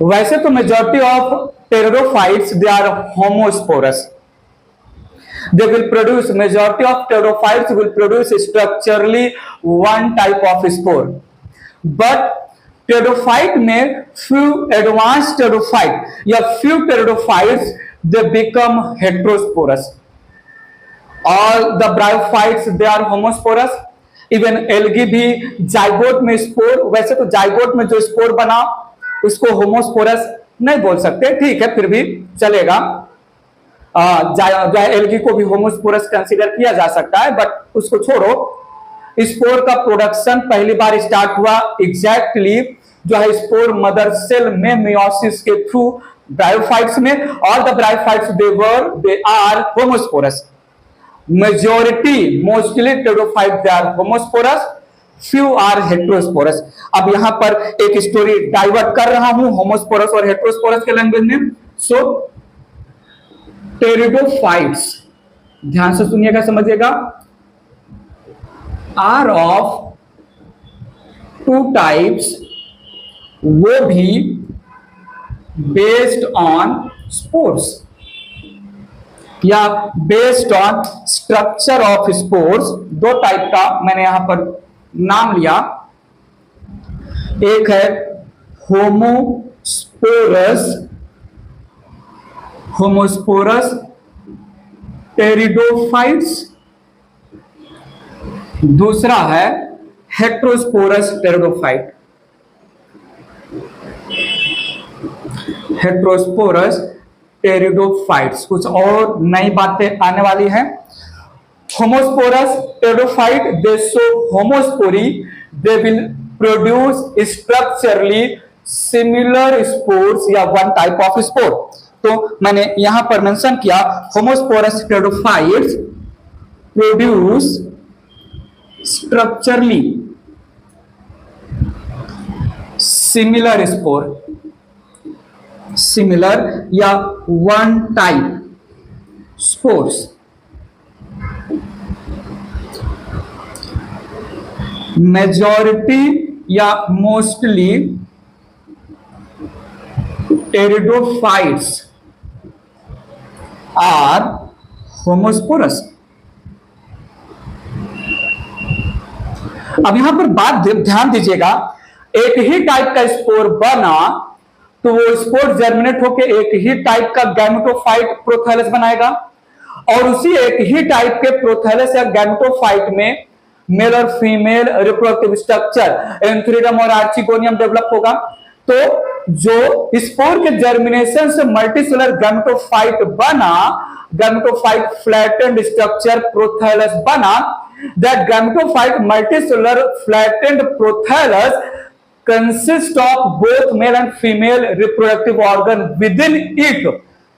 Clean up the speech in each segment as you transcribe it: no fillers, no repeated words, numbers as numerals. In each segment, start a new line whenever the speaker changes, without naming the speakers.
वैसे तो majority of pteridophytes they are homosporous. They will produce, majority of pteridophytes will produce structurally one type of spore. But pteridophyte में few advanced pteridophyte या few pteridophytes they become heterosporous. All the bryophytes they are homosporous. Even algae भी zygote में spore, वैसे तो zygote में जो spore बना उसको होमोस्पोरस नहीं बोल सकते, ठीक है फिर भी चलेगा. एल्गी को भी होमोस्पोरस कंसीडर किया जा सकता है, बट उसको छोड़ो. स्पोर का प्रोडक्शन पहली बार स्टार्ट हुआ एग्जैक्टली जो है स्पोर मदर सेल में मियोसिस के थ्रू ब्रायोफाइट्स में. और the bryophytes they are homosporous. Majority mostly pteridophyte they are homosporous, few are heterosporous. अब यहां पर एक स्टोरी डाइवर्ट कर रहा हूं होमोस्पोरस और हेटेरोस्पोरस के लैंग्वेज में. सो टेरिडोफाइट्स, ध्यान से सुनिएगा, समझिएगा, आर ऑफ टू टाइप्स, वो भी बेस्ड ऑन स्पोर्स या based on structure of spores. दो टाइप का मैंने यहां पर नाम लिया. एक है होमोस्पोरस टेरिडोफाइट्स, दूसरा है हेटेरोस्पोरस टेरिडोफाइट. हेटेरोस्पोरस टेरिडोफाइट्स, कुछ और नई बातें आने वाली हैं. Homosporous pteridophyte they show homospory, they will produce structurally similar spores या वन टाइप ऑफ स्पोर. तो मैंने यहां पर मेंशन किया homosporous pteridophytes produce structurally similar spore, similar या वन टाइप स्पोर्स. मेजॉरिटी या मोस्टली टेरिडोफाइट्स आर होमोस्पोरस. अब यहां पर बात ध्यान दीजिएगा, एक ही टाइप का स्पोर बना तो वो स्पोर जर्मिनेट होकर एक ही टाइप का गैमेटोफाइट प्रोथैलस बनाएगा और उसी एक ही टाइप के प्रोथैलस या गैमेटोफाइट में मेल और फीमेल रिप्रोडक्टिव स्ट्रक्चर एंथ्रीडम और आर्चिगोनियम डेवलप होगा. तो जो स्पोर के जर्मिनेशन से मल्टीसेलर गैमेटोफाइट बना, गैमेटोफाइट फ्लैटेंड स्ट्रक्चर प्रोथैलस बना, that gametophyte multicellular flattened prothallus consist of both male and female reproductive organ with in it.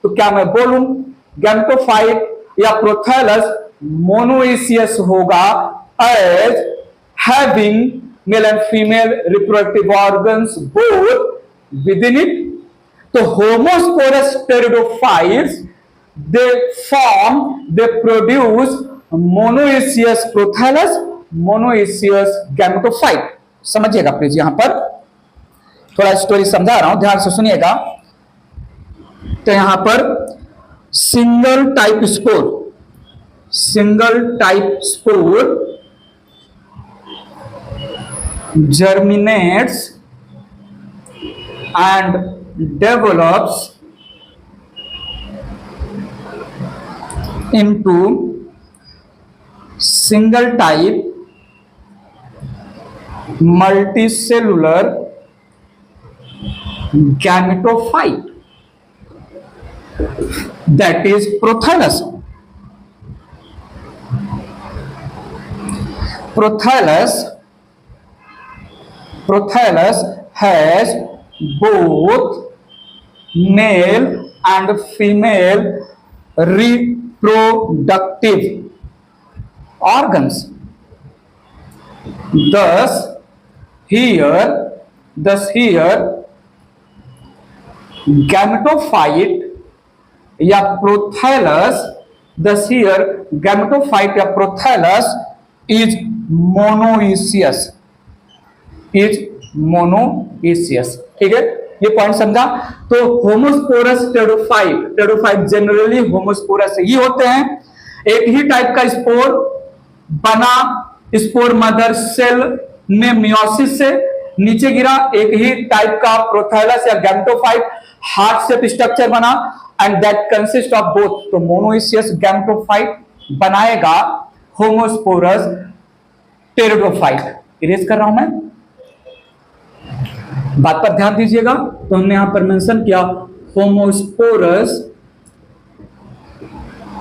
तो क्या मैं बोलूं गैमेटोफाइट या प्रोथैलस मोनोइसियस होगा as having male and female reproductive organs both within it. तो homosporous pteridophytes they produce monoecious prothallus, monoecious gametophyte. समझिएगा please, यहां पर थोड़ा स्टोरी समझा रहा हूं, ध्यान से सुनिएगा. तो यहां पर single type spore germinates and develops into single type multicellular gametophyte, that is prothallus. Prothallus has both male and female reproductive organs. Thus here gametophyte या prothallus, thus here gametophyte या prothallus is monoecious. ठीक है. ये point समझा। तो homosporous pteridophyte generally homosporous ही होते हैं। एक ही टाइप का स्पोर बना स्पोर मदर सेल में मियोसिस से नीचे गिरा, एक ही टाइप का प्रोथैलस या गैमेटोफाइट हार्ट शेप स्ट्रक्चर बना and that consist of both. तो मोनोइसियस गैमेटोफाइट बनाएगा होमोस्पोरस टेरिडोफाइट। इरेज कर रहा हूं मैं, बात पर ध्यान दीजिएगा। तो हमने यहां पर मेंशन किया homosporous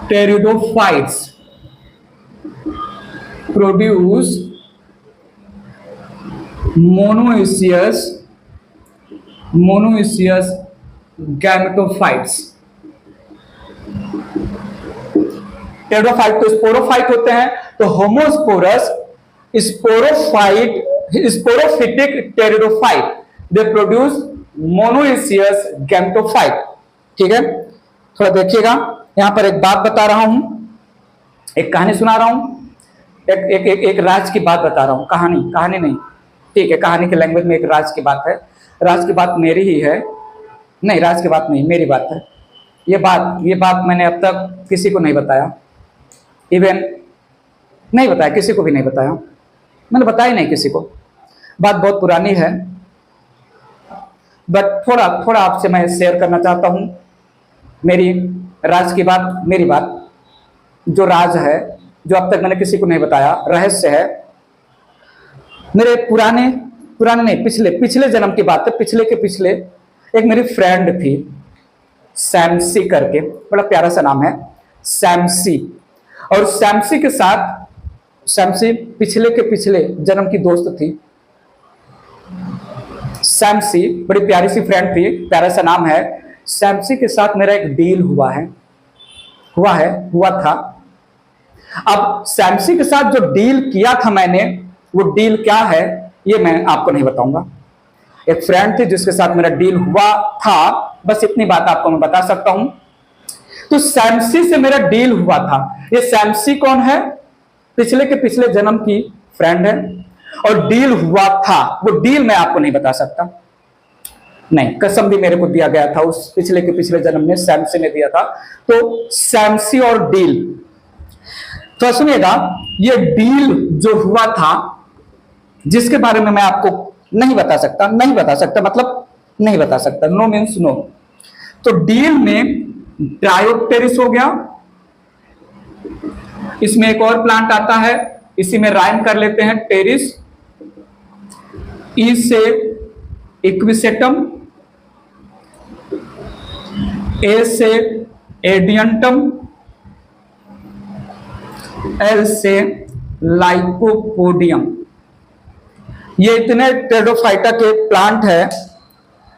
pteridophytes produce monoecious gametophytes. Pteridophyte तो स्पोरोफाइट होते हैं, तो homosporous sporophytic pteridophyte they produce monoecious gametophyte. ठीक है, थोड़ा देखिएगा, यहां पर एक बात बता रहा हूं, एक कहानी सुना रहा हूं, एक राज की बात बता रहा हूं। कहानी नहीं, ठीक है, कहानी के लैंग्वेज में एक राज की बात है। राज की बात मेरी ही है, नहीं राज की बात नहीं, मेरी बात है। ये बात मैंने अब तक किसी को नहीं बताया, इवन नहीं बताया, किसी को भी नहीं बताया, मैंने बताया नहीं किसी को। बात बहुत पुरानी है, बट थोड़ा आपसे मैं शेयर करना चाहता हूं मेरी राज की बात, मेरी बात जो राज है, जो अब तक मैंने किसी को नहीं बताया, रहस्य है। मेरे पुराने नहीं, पिछले जन्म की बात है, पिछले के पिछले एक मेरी फ्रेंड थी सैमसी करके, बड़ा प्यारा सा नाम है सैमसी। और सैमसी के साथ, सैमसी पिछले के पिछले जन्म की दोस्त थी। सैमसी बड़ी प्यारी सी फ्रेंड थी, प्यारा सा नाम है। सैमसी के साथ मेरा एक डील हुआ था। अब सैमसी के साथ जो डील किया था मैंने, वो डील क्या है ये मैं आपको नहीं बताऊंगा। एक फ्रेंड थी जिसके साथ मेरा डील हुआ था, बस इतनी बात आपको मैं बता सकता हूं। तो सैमसी से मेरा डील हुआ था। ये सैमसी कौन है? पिछले के पिछले जन्म की फ्रेंड है, और डील हुआ था। वो डील मैं आपको नहीं बता सकता, नहीं, कसम भी मेरे को दिया गया था उस पिछले के पिछले जन्म में सैमसी ने दिया था। तो सैमसी और डील, तो सुनिएगा, ये डील जो हुआ था जिसके बारे में मैं आपको नहीं बता सकता मतलब नहीं बता सकता, नो मीन्स नो। तो डील में डायोप्टेरिस हो गया, इसमें एक और प्लांट आता है, इसी में राइम कर लेते हैं, टेरिस। ई से इक्विसेटम, ए से एडियंटम, एल से लाइकोपोडियम। ये इतने टेरिडोफाइटा के प्लांट है,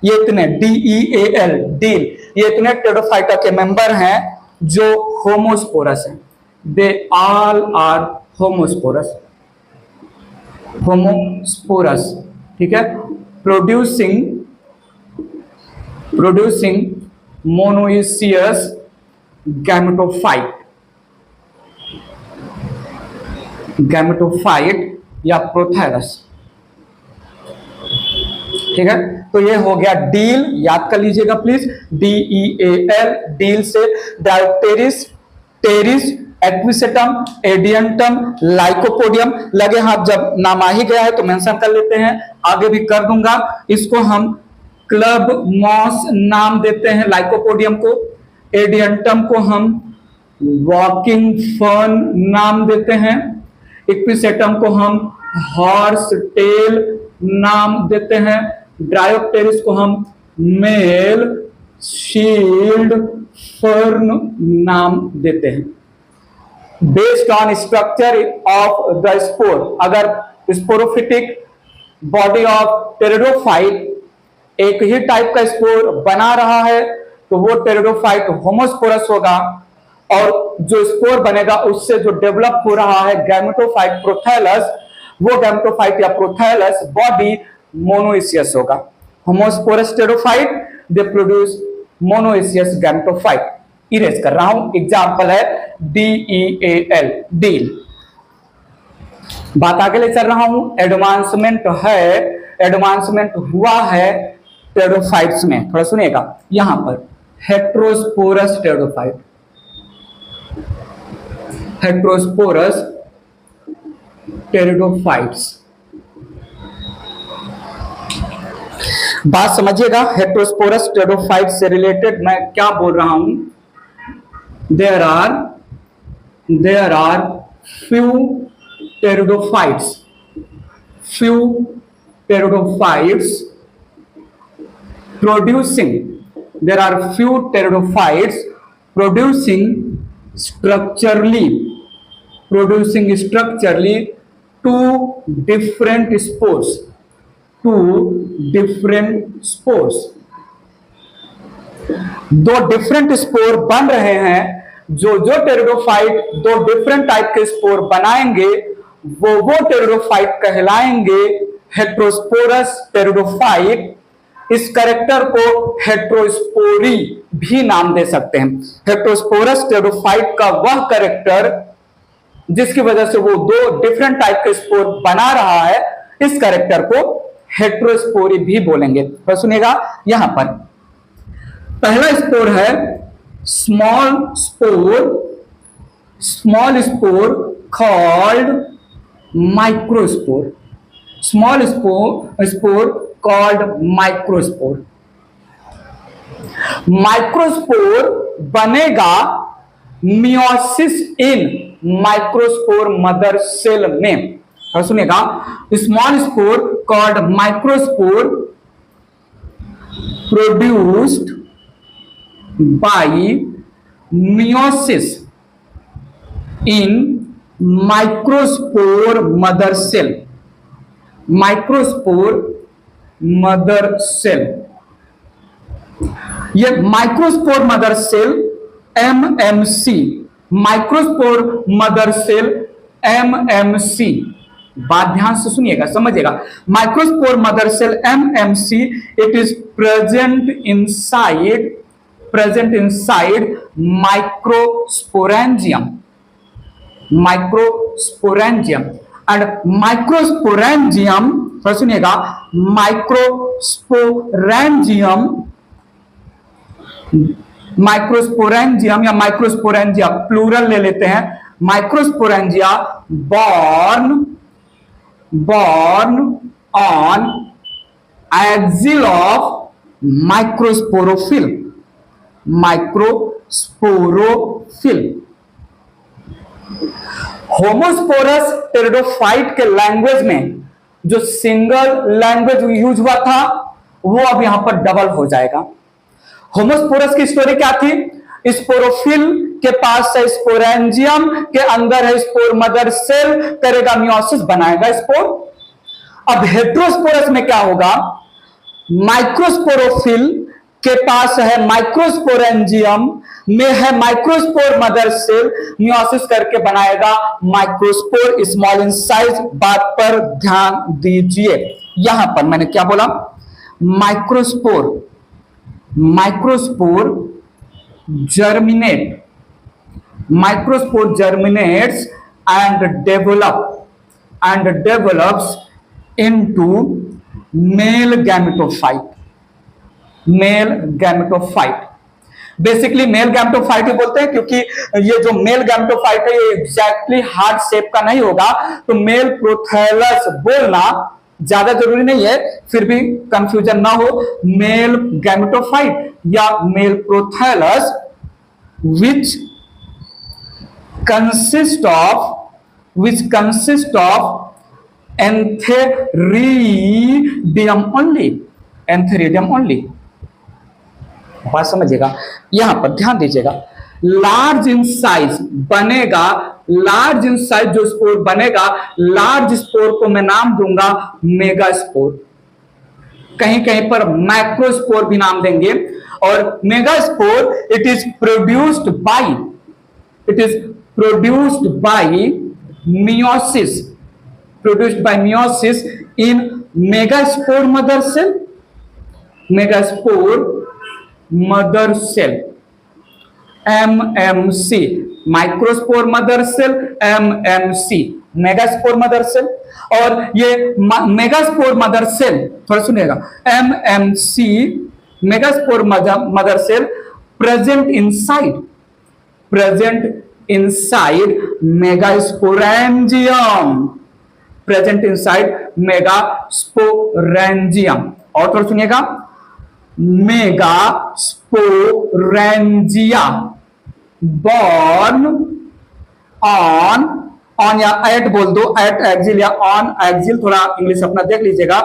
ये इतने DEAL डील, ये इतने टेरिडोफाइटा के मेंबर हैं जो होमोस्पोरस हैं। दे ऑल आर होमोस्पोरस, ठीक है, प्रोड्यूसिंग मोनोइसियस गैमेटोफाइट या प्रोथैलस। ठीक है, तो ये हो गया डील, याद कर लीजिएगा प्लीज, DEAL डील से डायोप्टेरिस, टेरिस, एक्विसेटम, एडियंटम, लाइकोपोडियम। लगे हाथ जब नाम आ ही गया है तो मेंशन कर लेते हैं, आगे भी कर दूंगा। इसको हम क्लब मॉस नाम देते हैं, लाइकोपोडियम को। एडियंटम को हम वॉकिंग फर्न नाम देते हैं। एक्विसेटम को हम हॉर्स टेल नाम देते हैं। डायोप्टेरिस को हम मेल शील्ड फर्न नाम देते हैं। Based on structure of the spore, अगर स्पोरोफिटिक बॉडी ऑफ टेरिडोफाइट एक ही टाइप का स्पोर बना रहा है तो वो टेरिडोफाइट होमोस्पोरस होगा, और जो स्पोर बनेगा उससे जो डेवलप हो रहा है गैमेटोफाइट प्रोथैलस, वो गैमेटोफाइट या प्रोथैलस बॉडी मोनोइसियस होगा। Homosporous pteridophyte they produce monoecious gametophyte. Erase कर रहा हूं, एग्जांपल है DEAL डील। बात आगे ले चल रहा हूं, एडवांसमेंट हुआ है टेरिडोफाइट्स में, थोड़ा सुनिएगा यहां पर, हेट्रोस्पोरस टेरिडोफाइट, हेट्रोस्पोरस टेरिडोफाइट्स। बात समझिएगा, हेट्रोस्पोरस टेरिडोफाइट से रिलेटेड मैं क्या बोल रहा हूं। There are few pteridophytes producing, there are few pteridophytes producing structurally two different spores, दो डिफरेंट स्पोर बन रहे हैं। जो टेरिडोफाइट दो डिफरेंट टाइप के स्पोर बनाएंगे वो टेरिडोफाइट कहलाएंगे हेट्रोस्पोरस टेरिडोफाइट। इस कैरेक्टर को हेट्रोस्पोरी भी नाम दे सकते हैं। हेट्रोस्पोरस टेरिडोफाइट का वह कैरेक्टर जिसकी वजह से वो दो डिफरेंट टाइप के स्पोर बना रहा है, इस कैरेक्टर को हेट्रोस्पोरी भी बोलेंगे। तो सुनिएगा यहां पर पहला स्पोर है small spore called microspore, small spore called microspore. Microspore बनेगा meiosis in microspore mother cell में। और सुनिएगा small spore called microspore produced by meiosis in microspore mother cell, microspore mother cell. ये microspore mother cell MMC, microspore mother cell MMC। बात ध्यान से सुनिएगा, समझिएगा। Microspore mother cell MMC, it is present inside microsporangium, and microsporangium, सुनिएगा, microsporangium या microsporangia plural ले लेते हैं, microsporangia born on axil of microsporophyll, homosporous pteridophyte के लैंग्वेज में जो सिंगल लैंग्वेज यूज हुआ था वो अब यहां पर डबल हो जाएगा। होमोस्पोरस की स्टोरी क्या थी? स्पोरोफिल के पास है स्पोरेंजियम, के अंदर है स्पोर मदर सेल, करेगा मियोसिस, बनाएगा स्पोर। अब हेट्रोस्पोरस में क्या होगा? माइक्रोस्पोरोफिल के पास है माइक्रोस्पोरेंजियम, में है माइक्रोस्पोर मदर सेल, मियोसिस करके बनाएगा माइक्रोस्पोर स्मॉल इन साइज। बात पर ध्यान दीजिए, यहां पर मैंने क्या बोला? Microspore germinates and develops into male gametophyte। Basically male gametophyte ही बोलते हैं क्योंकि ये जो मेल गैमेटोफाइट है ये एग्जैक्टली हार्ट शेप का नहीं होगा, तो मेल प्रोथैलस बोलना ज्यादा जरूरी नहीं है, फिर भी कंफ्यूजन ना हो। मेल गैमेटोफाइट या male prothallus which consist of antheridium only। बात समझिएगा, यहां पर ध्यान दीजिएगा। लार्ज इन साइज बनेगा, लार्ज इन साइज जो स्पोर बनेगा, लार्ज स्पोर को मैं नाम दूंगा मेगा स्पोर, कहीं कहीं पर मैक्रोस्पोर भी नाम देंगे। और megaspore it is produced by meiosis in megaspore mother cell MMC, microspore mother cell MMC। Megaspore mother cell. और ये मेगास्पोर मदर सेल, थोड़ा सुनिएगा, MMC megaspore mother cell present inside megasporangium. और थोड़ा सुनिएगा, मेगास्पोरेंजिया बॉर्न ऑन या at बोल दो, एट एक्सिल या ऑन एक्सिल, थोड़ा इंग्लिश अपना देख लीजिएगा,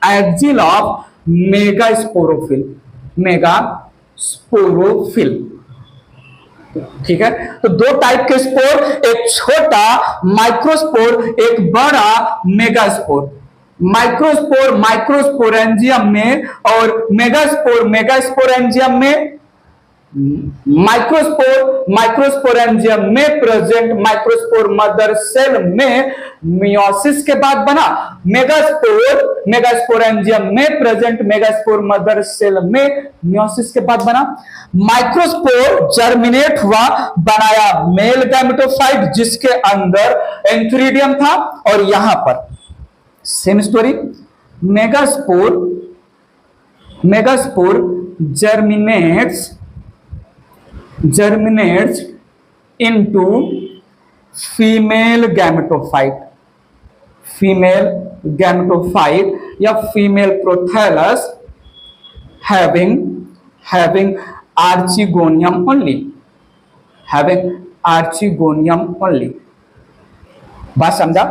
एक्सिल ऑफ मेगास्पोरोफिल। ठीक है, तो दो टाइप के स्पोर, एक छोटा माइक्रोस्पोर, एक बड़ा मेगास्पोर। माइक्रोस्पोरेंजियम में और मेगास्पोरेंजियम में, माइक्रोस्पोरेंजियम में प्रेजेंट माइक्रोस्पोर मदर सेल में मियोसिस के बाद बना, मेगास्पोरेंजियम में प्रेजेंट मेगास्पोर मदर सेल में मियोसिस के बाद बना। माइक्रोस्पोर जर्मिनेट हुआ, बनाया मेल गैमेटोफाइट जिसके अंदर एंथ्रीडियम था, और यहां पर same story, megaspore germinates into female gametophyte या female prothallus having archegonium only, बात समझा?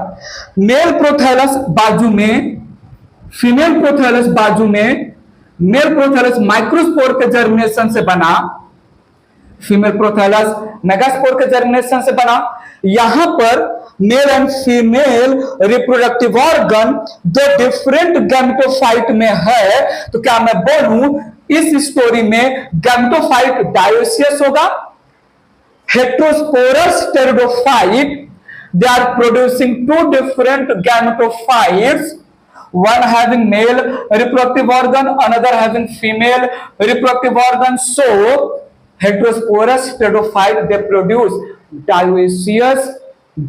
मेल प्रोथैलस बाजू में, फीमेल प्रोथैलस बाजू में, मेल प्रोथैलस माइक्रोस्पोर के जर्मिनेशन से बना, फीमेल प्रोथैलस मेगास्पोर के जर्मिनेशन से बना। यहां पर male and female reproductive organ दो डिफरेंट गैमेटोफाइट में है, तो क्या मैं बोलूं इस स्टोरी में गैमेटोफाइट डायोसियस होगा? Heterosporous pteridophyte, they are producing two different gametophytes, one having male reproductive organ, another having female reproductive organ. So heterosporous pteridophyte, they produce dioecious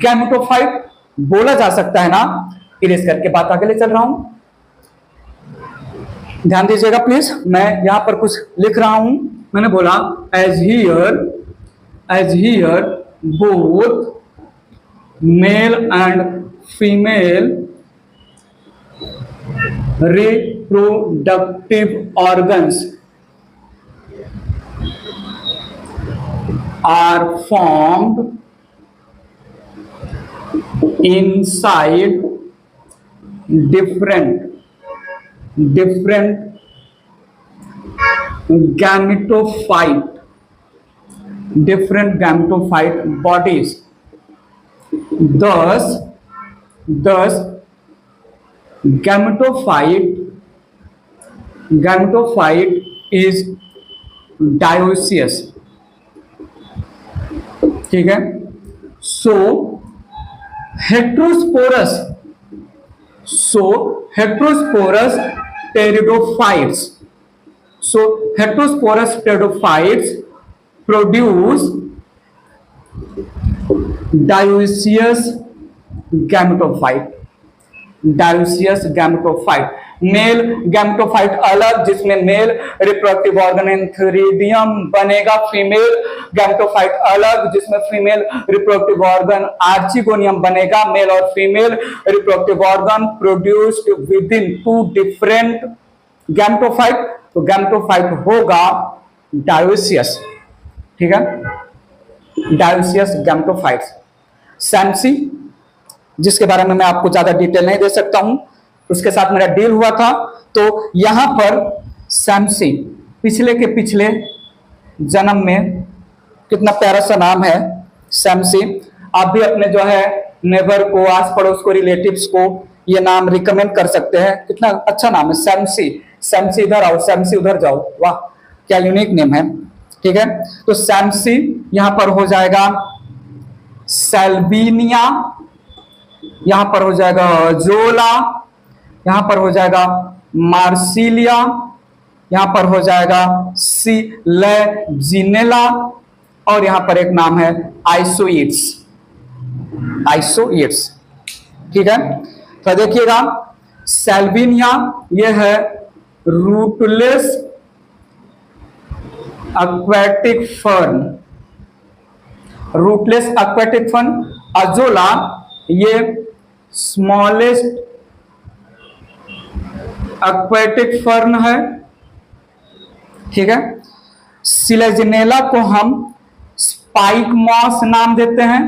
gametophyte। बोला जा सकता है ना, इरेज करके बात आगे ले चल रहा हूं, ध्यान दीजिएगा प्लीज। मैं यहां पर कुछ लिख रहा हूं, मैंने बोला as here both male and female reproductive organs are formed inside different gametophyte bodies. Thus gametophyte is dioecious। ठीक है, so heterosporous pteridophytes produce dioecious gametophyte। Male gametophyte अलग, जिसमें मेल रिप्रोडक्टिव ऑर्गन एंथ्रीडियम बनेगा, फीमेल गैमेटोफाइट अलग, जिसमें female reproductive organ archegonium बनेगा। Male और female reproductive organ produced within two different gametophyte, तो गैमेटोफाइट होगा डायोसियस। ठीक है, डायोसियस गैमेटोफाइट्स। सैम्सी, जिसके बारे में मैं आपको ज्यादा डिटेल नहीं दे सकता हूं, उसके साथ मेरा डील हुआ था, तो यहां पर सैम्सी पिछले के पिछले जन्म में, कितना प्यारा सा नाम है सैम्सी। आप भी अपने जो है नेबर को, आस पड़ोस को, रिलेटिव्स को ये नाम रिकमेंड कर सकते हैं, कितना अच्छा नाम है सैम्सी। सैम्सी इधर आओ, सैम्सी उधर जाओ, वाह क्या यूनिक नेम है। ठीक है, तो सैम्सी यहां पर हो जाएगा सेल्विनिया, यहां पर हो जाएगा जोला, यहां पर हो जाएगा मार्सिलिया, यहां पर हो जाएगा सिलेजिनेला, और यहां पर एक नाम है आइसोइड्स। ठीक है, तो देखिएगा सैल्विनिया ये है rootless aquatic fern, rootless aquatic fern. Azolla ये स्मॉलेस्ट एक्वेटिक फर्न है, ठीक है। सिलेजिनेला को हम स्पाइक मॉस नाम देते हैं,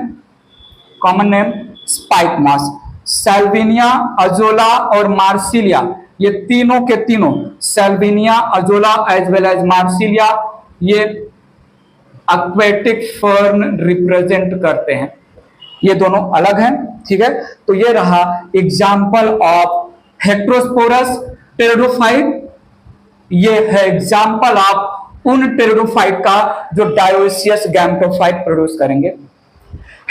common name spike moss. Salvinia, Azolla और मार्सिलिया ये तीनों के तीनों, Salvinia, Azolla as well as Marsilea, ये एक्वेटिक फर्न रिप्रेजेंट करते हैं। ये दोनों अलग हैं, ठीक है। तो ये रहा एग्जाम्पल ऑफ हेट्रोस्पोरस टेरिडोफाइट, ये है एग्जाम्पल ऑफ उन टेरिडोफाइट का जो डायोसियस गैमेटोफाइट प्रोड्यूस करेंगे।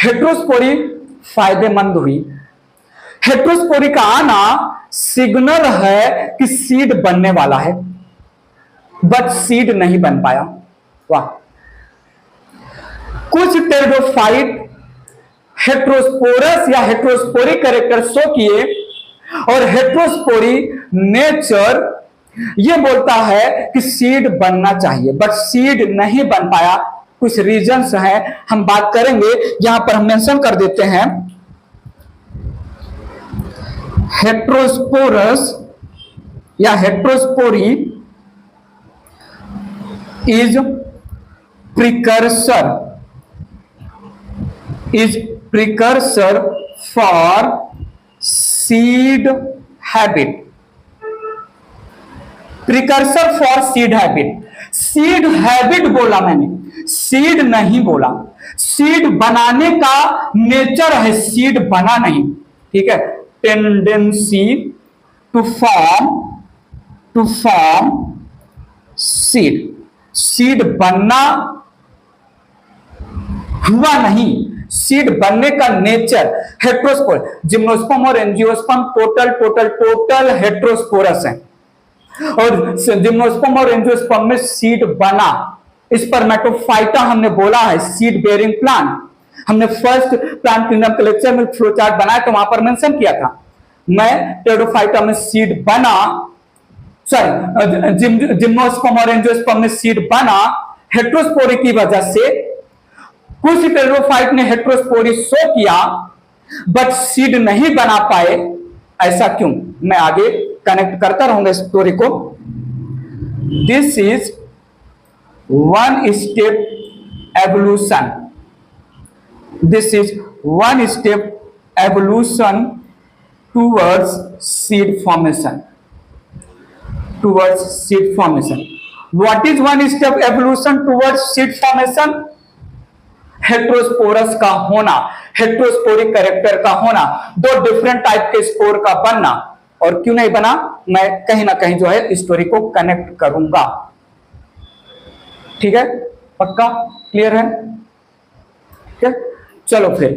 हेट्रोस्पोरी फायदेमंद हुई। हेट्रोस्पोरी का आना सिग्नल है कि सीड बनने वाला है, बट सीड नहीं बन पाया। वाह। कुछ टेरिडोफाइट हेट्रोस्पोरस या हेट्रोस्पोरी कैरेक्टर शो किए, और हेट्रोस्पोरी नेचर ये बोलता है कि सीड बनना चाहिए, बट सीड नहीं बन पाया। कुछ रीजंस हैं, हम बात करेंगे, यहां पर हम मेंशन कर देते हैं। हेट्रोस्पोरस या heterospory is precursor for seed habit. Precursor for seed habit, seed habit बोला मैंने, सीड नहीं बोला। सीड बनाने का नेचर है, सीड बना नहीं, ठीक है। Tendency to form seed, seed बनना हुआ नहीं, सीड बनने का नेचर। हेट्रोस्पोर, जिम्नोस्पर्म और एंजियोस्पर्म टोटल हेट्रोस्पोरस है, और जिम्नोस्पर्म और एंजियोस्पर्म में सीड बना। स्पर्मेटोफाइटा हमने बोला है सीड बेयरिंग प्लांट, हमने फर्स्ट प्लांट किंगडम के लेक्चर में फ्लो चार्ट बनाया तो वहां पर मेंशन किया था। मैं टेरिडोफाइटा में सीड बना, सॉरी जिम्नोस्पर्म और एंजियोस्पर्म में सीड बना हेट्रोस्पोरी की वजह से। कुछ टेरिडोफाइट ने हेट्रोस्पोरी शो किया, बट सीड नहीं बना पाए, ऐसा क्यों? मैं आगे कनेक्ट करता रहूंगा स्टोरी को। This is one step evolution, this is one step evolution towards seed formation, towards seed formation. What is one step evolution towards seed formation? Heterosporous का होना, हेट्रोस्पोरिक कैरेक्टर का होना, दो डिफरेंट टाइप के स्पोर का बनना। और क्यों नहीं बना, मैं कहीं ना कहीं जो है स्टोरी को कनेक्ट करूंगा, ठीक है। पक्का क्लियर है? ठीक है, चलो फिर